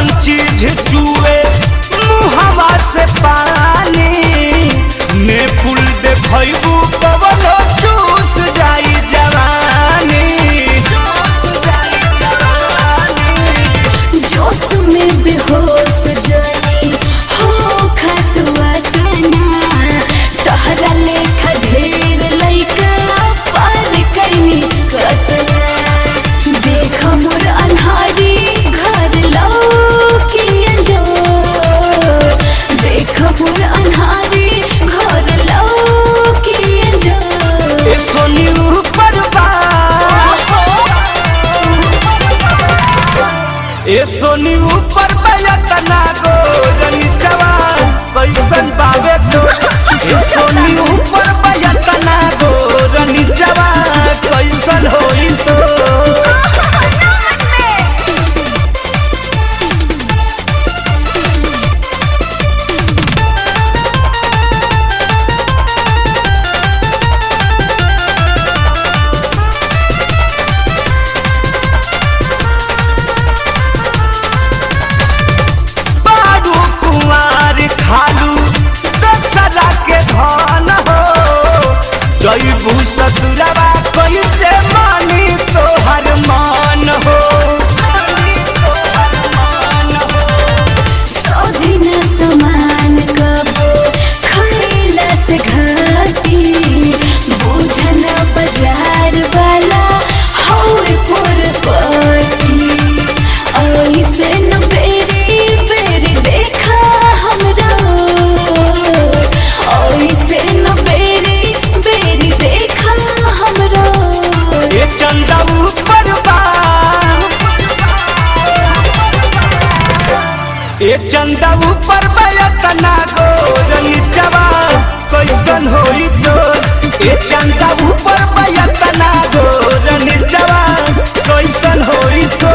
कैसन चीज चुए मुहवा से पानी ने पुल देखबू कवनो चूस जाई जवानी जोश में बेहोश जाई हो खतवा तना तहरा लेखा ढेर लइका पार कइनी कतना देख मोर अन्हारी घर लौकिए जो देख मोर अन्हारी घर लौकिए जो ए सोनी ऊपर बा ए सोनी ऊपर बयतना गोरनी जवान कैसन बावे तो ए सोनी ऊपर बयतना गोरनी जवान कैसन होई तो खालू दसरा के धन हो जईबू ससुरवा कैसे मानी तोहर मान हो सौदिन समान कबो खैला से घाटी बुझन बाजार वाला हौर पर पटी ऐसे न बेरी बेरी देखा हमरा ऐसे न बेरी बेरी देखा हमरा ये चंदा ऊपर बा ये चंदा ऊपर बयतना गोरनी जवान कैसन होई तो ये चंदा ऊपर बयतना गोरनी जवान कैसन होई तो